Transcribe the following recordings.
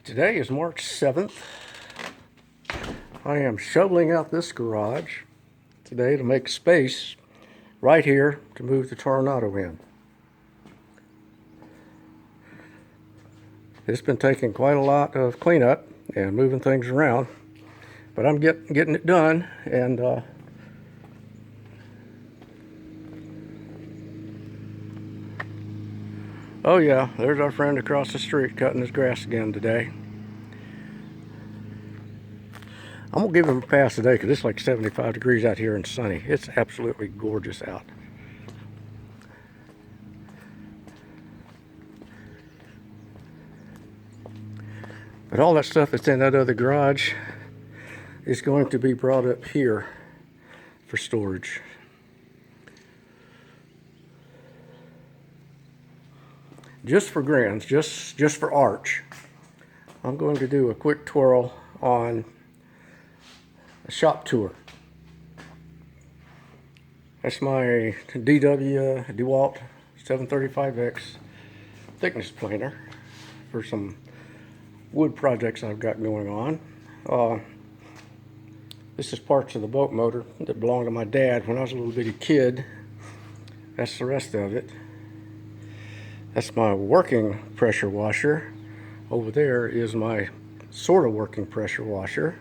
Today is March 7th. I am shoveling out this garage today to make space right here to move the Toronado in. It's been taking quite a lot of cleanup and moving things around, but I'm getting it done. And oh yeah, there's our friend across the street cutting his grass again today. I'm gonna give him a pass today because it's like 75 degrees out here and sunny. It's absolutely gorgeous out. But all that stuff that's in that other garage is going to be brought up here for storage. Just for grins, just for arch, I'm going to do a quick twirl on a shop tour. That's my DeWalt 735X thickness planer for some wood projects I've got going on. This is parts of the boat motor that belonged to my dad when I was a little bitty kid. That's the rest of it. That's my working pressure washer. Over there is my sort of working pressure washer.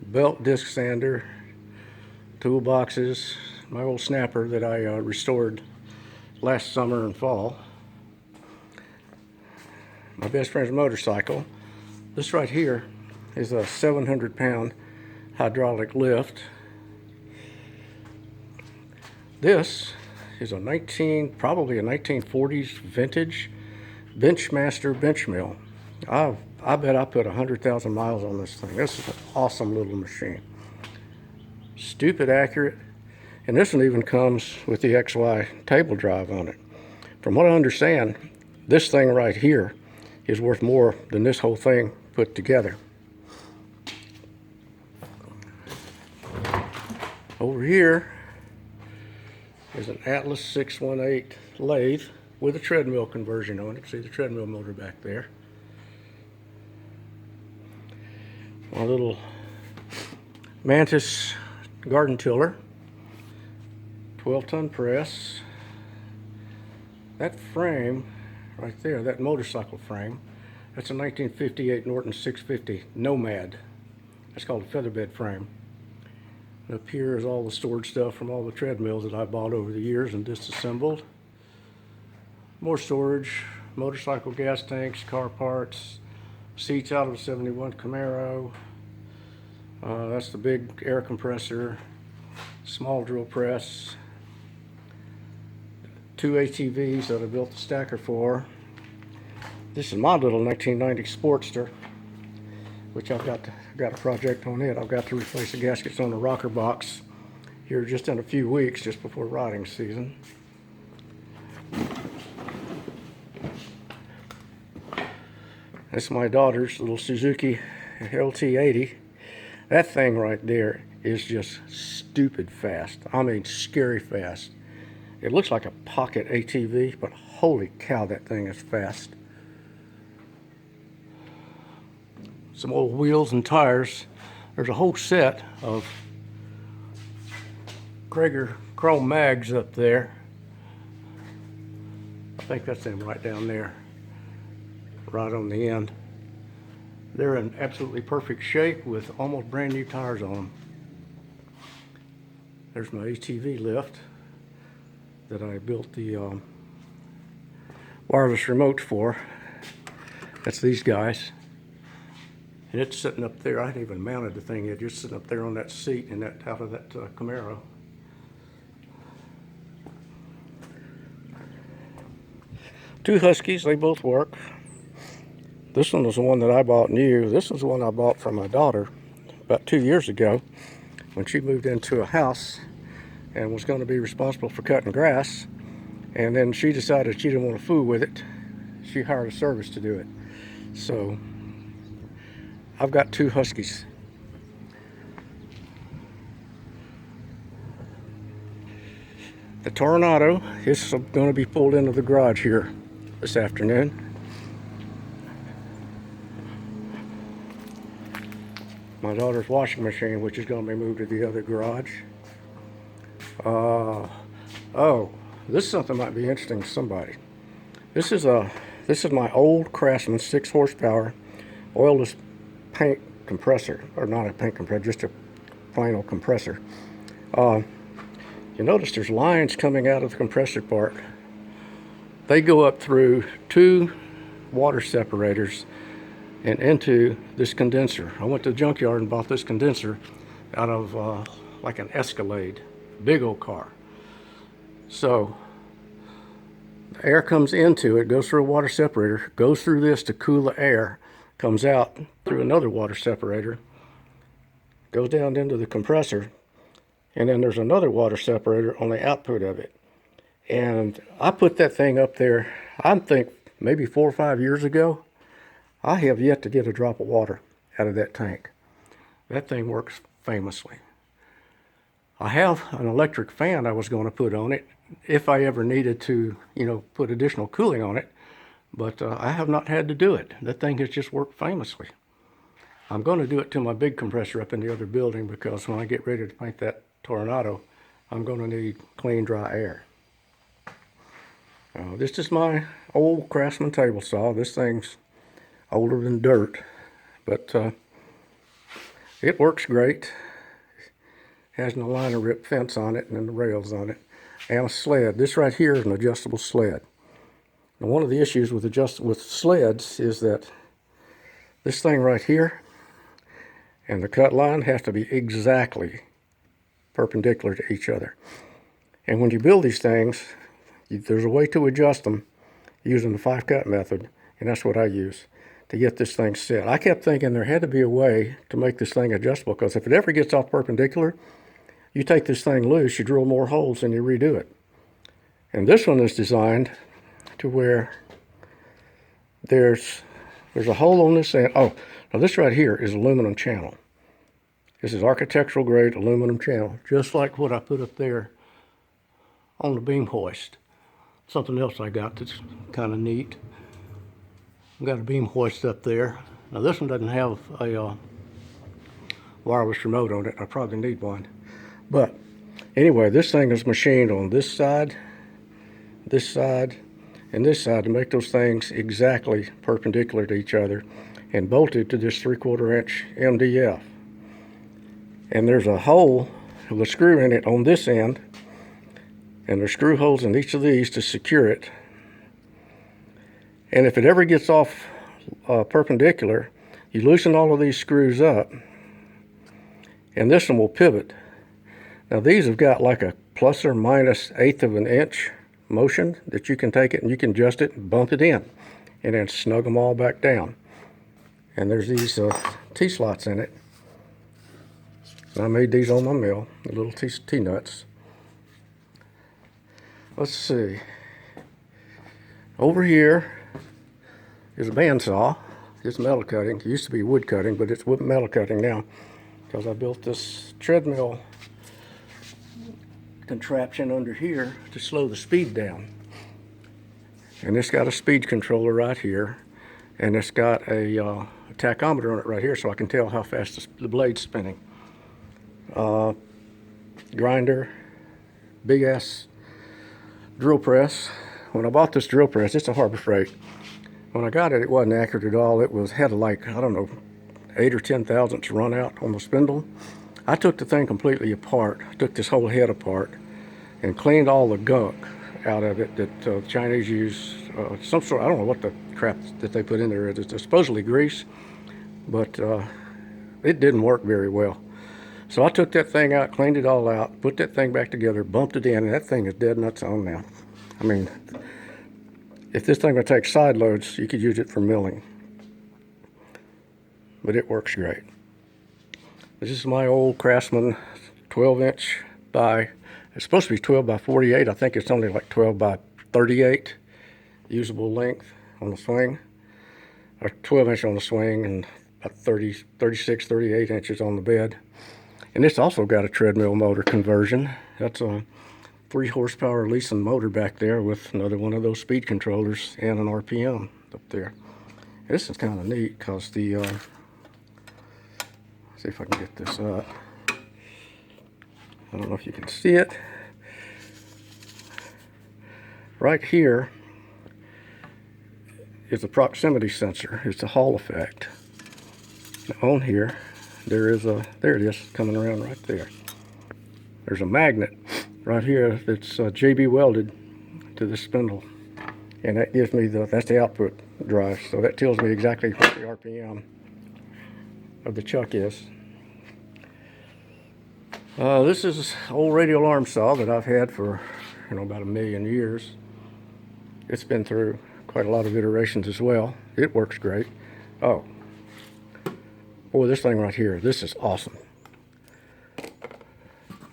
Belt disc sander, toolboxes, my old snapper that I restored last summer and fall. My best friend's motorcycle. This right here is a 700-pound hydraulic lift. This is probably a 1940s vintage Benchmaster bench mill. I bet I put 100,000 miles on this thing. This is an awesome little machine. Stupid accurate. And this one even comes with the XY table drive on it. From what I understand, this thing right here is worth more than this whole thing put together. Over here is an Atlas 618 lathe with a treadmill conversion on it. See the treadmill motor back there. My little Mantis garden tiller, 12-ton press. That frame right there, that motorcycle frame, that's a 1958 Norton 650 Nomad. That's called a featherbed frame. And up here is all the stored stuff from all the treadmills that I bought over the years and disassembled. More storage, motorcycle gas tanks, car parts, seats out of a 71 Camaro. That's the big air compressor, small drill press, 2 ATVs that I built the stacker for. This is my little 1990 Sportster, which I've got a project on it. I've got to replace the gaskets on the rocker box here just in a few weeks, just before riding season. That's my daughter's little Suzuki LT80. That thing right there is just stupid fast. I mean, scary fast. It looks like a pocket ATV, but holy cow, that thing is fast. Some old wheels and tires. There's a whole set of Krager chrome mags up there. I think that's them right down there, right on the end. They're in absolutely perfect shape with almost brand new tires on them. There's my ATV lift that I built the wireless remote for. That's these guys. And it's sitting up there. I hadn't even mounted the thing yet. Just sitting up there on that seat in that out of that Camaro. Two Huskies, they both work. This one was the one that I bought new. This was the one I bought for my daughter about 2 years ago when she moved into a house and was going to be responsible for cutting grass. And then she decided she didn't want to fool with it. She hired a service to do it. So I've got 2 Huskies. The Toronado is going to be pulled into the garage here this afternoon. my daughter's washing machine, which is going to be moved to the other garage. Oh, this is something that might be interesting to somebody. This is my old Craftsman 6 horsepower oilless paint compressor, or not a paint compressor, just a plain old compressor. You notice there's lines coming out of the compressor part. They go up through 2 water separators and into this condenser. I went to the junkyard and bought this condenser out of like an Escalade, big old car. So the air comes into it, goes through a water separator, goes through this to cool the air, comes out through another water separator, goes down into the compressor, and then there's another water separator on the output of it. And I put that thing up there, I think maybe 4 or 5 years ago. I have yet to get a drop of water out of that tank. That thing works famously. I have an electric fan I was going to put on it if I ever needed to, put additional cooling on it, but I have not had to do it. That thing has just worked famously. I'm going to do it to my big compressor up in the other building, because when I get ready to paint that Toronado, I'm going to need clean, dry air. This is my old Craftsman table saw. This thing's older than dirt, but it works great. Has an aligner rip fence on it and then the rails on it, and a sled. This right here is an adjustable sled. Now, one of the issues with sleds is that this thing right here and the cut line have to be exactly perpendicular to each other. And when you build these things, there's a way to adjust them using the 5-cut method, and that's what I use to get this thing set. I kept thinking there had to be a way to make this thing adjustable, because if it ever gets off perpendicular, you take this thing loose, you drill more holes, and you redo it. And this one is designed to where there's a hole on this end. Oh, now this right here is aluminum channel. This is architectural grade aluminum channel, just like what I put up there on the beam hoist. Something else I got that's kind of neat. I've got a beam hoist up there. Now this one doesn't have a wireless remote on it. I probably need one. But anyway, this thing is machined on this side, and this side to make those things exactly perpendicular to each other, and bolted to this 3/4 inch MDF. And there's a hole with a screw in it on this end, and there's screw holes in each of these to secure it. And if it ever gets off perpendicular, you loosen all of these screws up, and this one will pivot. Now these have got like a plus or minus 1/8 of an inch motion that you can take it and you can adjust it and bump it in, and then snug them all back down. And there's these T-slots in it. And I made these on my mill, the little T-nuts. Let's see. Over here is a bandsaw. It's metal cutting. It used to be wood cutting, but it's metal cutting now, because I built this treadmill contraption under here to slow the speed down. And it's got a speed controller right here, and it's got a tachometer on it right here, so I can tell how fast the blade's spinning. Grinder, big ass drill press. When I bought this drill press, it's a Harbor Freight. When I got it, it wasn't accurate at all. It had like, I don't know, 8 or 10 thousandths run out on the spindle. I took the thing completely apart. I took this whole head apart and cleaned all the gunk out of it that the Chinese use. Some sort, I don't know what the crap that they put in there is. It's supposedly grease, but it didn't work very well. So I took that thing out, cleaned it all out, put that thing back together, bumped it in, and that thing is dead nuts on now. I mean, if this thing would take side loads, you could use it for milling. But it works great. This is my old Craftsman 12-inch by, it's supposed to be 12 by 48. I think it's only like 12 by 38 usable length on the swing, or 12-inch on the swing, and about 36, 38 inches on the bed. And it's also got a treadmill motor conversion. That's a 3 horsepower Leeson motor back there with another one of those speed controllers and an RPM up there. This is kind of neat, because the See if I can get this up. I don't know if you can see it. Right here is a proximity sensor. It's a Hall effect. On here, there it is, coming around right there. There's a magnet right here that's JB welded to the spindle. And that gives me that's the output drive. So that tells me exactly what the RPM of the chuck is. This is an old radial arm saw that I've had for, about 1,000,000 years. It's been through quite a lot of iterations as well. It works great. Oh, boy, this thing right here, this is awesome.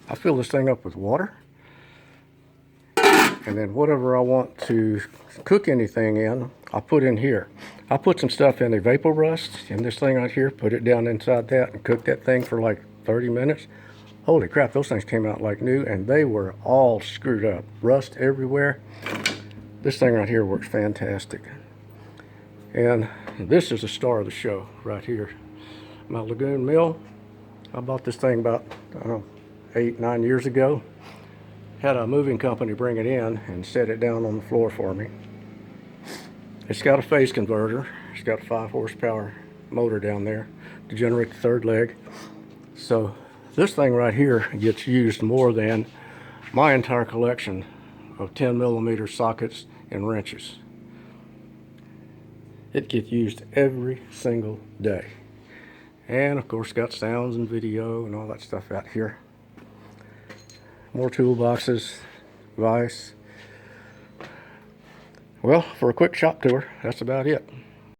I fill this thing up with water, and then whatever I want to cook anything in, I put in here. I put some stuff in a vapor rust in this thing right here, put it down inside that, and cook that thing for like 30 minutes. Holy crap, those things came out like new, and they were all screwed up. Rust everywhere. This thing right here works fantastic. And this is the star of the show right here. My Lagoon Mill. I bought this thing about, 8, 9 years ago. Had a moving company bring it in and set it down on the floor for me. It's got a phase converter. It's got a 5 horsepower motor down there to generate the third leg. So this thing right here gets used more than my entire collection of 10mm sockets and wrenches. It gets used every single day. And of course got sounds and video and all that stuff out here. More toolboxes, vise. Well, for a quick shop tour, that's about it.